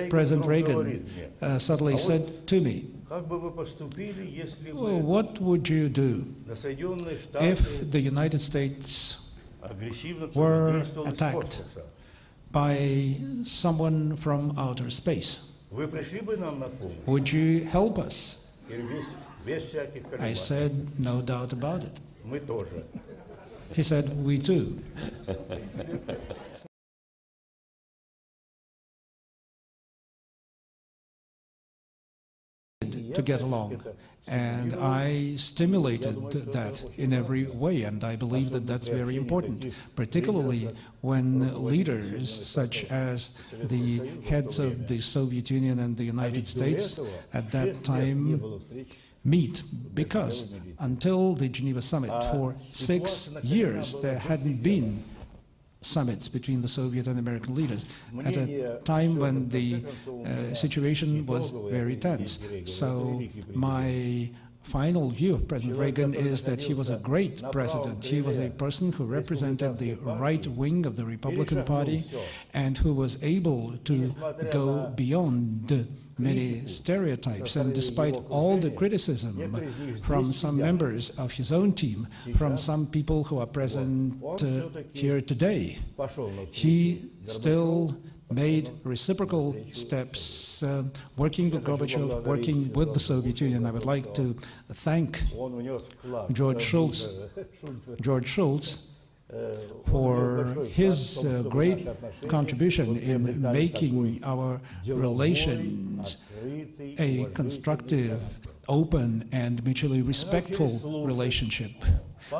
President Reagan suddenly said to me, what would you do if the United States were attacked by someone from outer space? Would you help us? I said, no doubt about it. He said, we too. To get along, and I stimulated that in every way, and I believe that that's very important, particularly when leaders such as the heads of the Soviet Union and the United States at that time meet, because until the Geneva summit for 6 years there hadn't been summits between the Soviet and American leaders at a time when the situation was very tense. So my final view of President Reagan is that he was a great president. He was a person who represented the right wing of the Republican Party and who was able to go beyond many stereotypes, and despite all the criticism from some members of his own team, from some people who are present here today, he still made reciprocal steps, working with Gorbachev, working with the Soviet Union. I would like to thank George Shultz for his great contribution in making our relations a constructive, open, and mutually respectful relationship.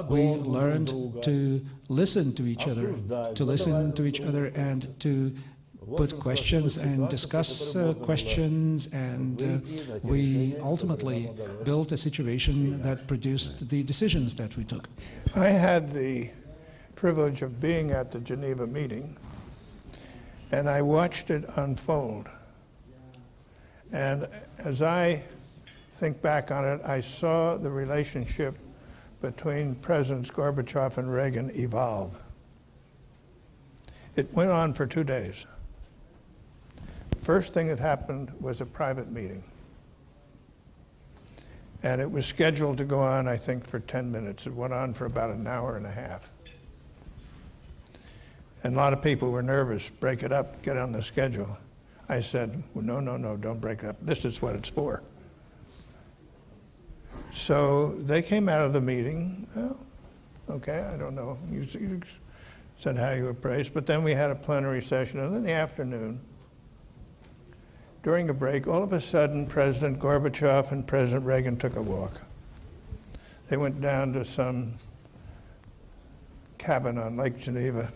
We learned to listen to each other, and to put questions and discuss questions, and we ultimately built a situation that produced the decisions that we took. I had the privilege of being at the Geneva meeting, and I watched it unfold. And as I think back on it, I saw the relationship between Presidents Gorbachev and Reagan evolve. It went on for 2 days. The first thing that happened was a private meeting. And it was scheduled to go on, I think, for 10 minutes. It went on for about an hour and a half. And a lot of people were nervous, break it up, get on the schedule. I said, well, no, don't break it up. This is what it's for. So they came out of the meeting, well, okay, I don't know, you said how you were praised, but then we had a plenary session, and in the afternoon, during a break, all of a sudden, President Gorbachev and President Reagan took a walk. They went down to some cabin on Lake Geneva,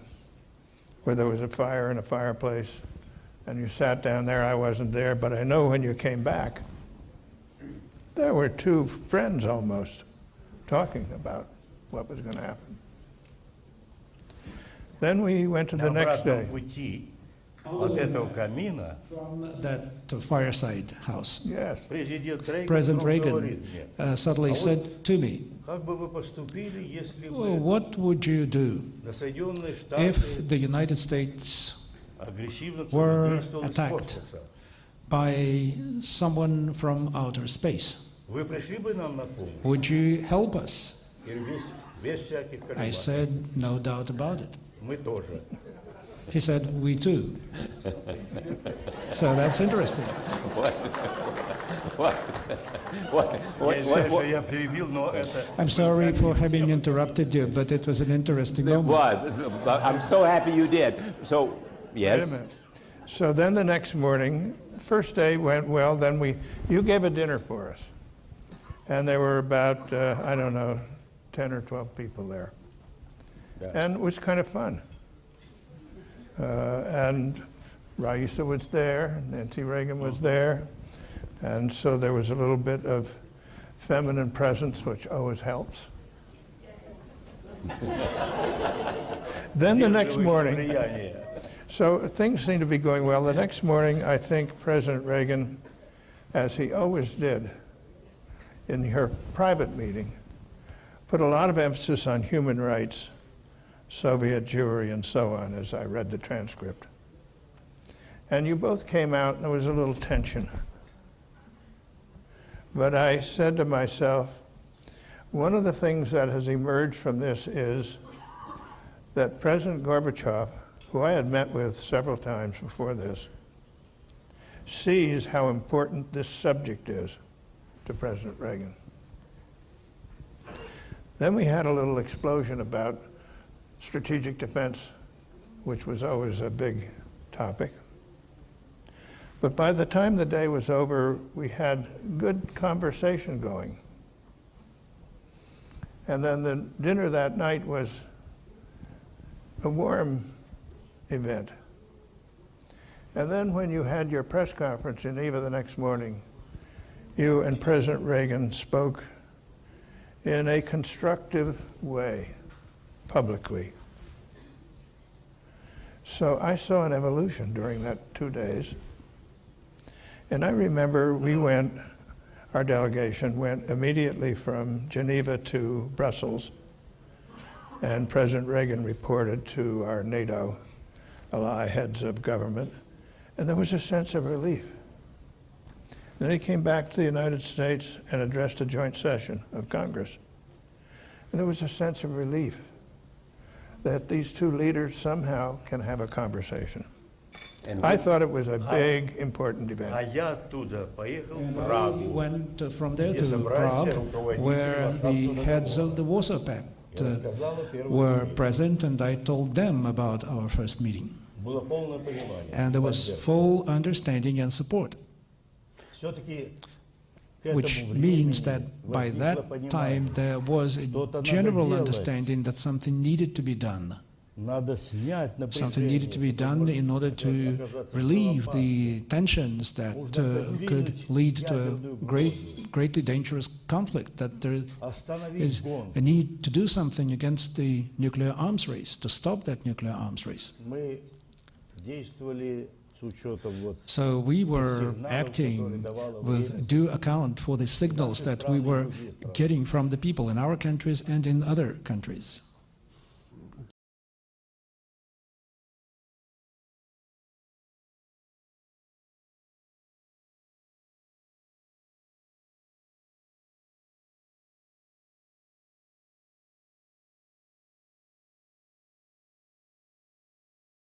where there was a fire and a fireplace, and you sat down there. I wasn't there, but I know when you came back, there were two friends almost talking about what was going to happen. Then we went to the next day. From that fireside house, yes. President Reagan suddenly said to me, what would you do if the United States were attacked by someone from outer space? Would you help us? I said, no doubt about it. He said, we too. So that's interesting. I'm sorry for having interrupted you, but it was an interesting moment. It was. I'm so happy you did. So, yes? Wait a minute. So then the next morning, first day went well, then you gave a dinner for us. And there were about, I don't know, 10 or 12 people there. Yeah. And it was kind of fun. And Raisa was there, Nancy Reagan was there, and so there was a little bit of feminine presence, which always helps. Then the next morning, so things seem to be going well. The next morning, I think President Reagan, as he always did in her private meeting, put a lot of emphasis on human rights, Soviet Jewry, and so on, as I read the transcript. And you both came out, and there was a little tension. But I said to myself, one of the things that has emerged from this is that President Gorbachev, who I had met with several times before this, sees how important this subject is to President Reagan. Then we had a little explosion about strategic defense, which was always a big topic. But by the time the day was over, we had good conversation going. And then the dinner that night was a warm event. And then when you had your press conference in Geneva the next morning, you and President Reagan spoke in a constructive way, publicly. So I saw an evolution during that 2 days. And I remember our delegation went immediately from Geneva to Brussels, and President Reagan reported to our NATO ally heads of government, and there was a sense of relief. Then he came back to the United States and addressed a joint session of Congress. And there was a sense of relief that these two leaders somehow can have a conversation. I thought it was a big, important event. We went from there to Prague, where the heads of the Warsaw Pact were present, and I told them about our first meeting. And there was full understanding and support, which means that by that time there was a general understanding that something needed to be done. Something needed to be done in order to relieve the tensions that could lead to a greatly dangerous conflict, that there is a need to do something against the nuclear arms race, to stop that nuclear arms race. So we were acting with due account for the signals that we were getting from the people in our countries and in other countries.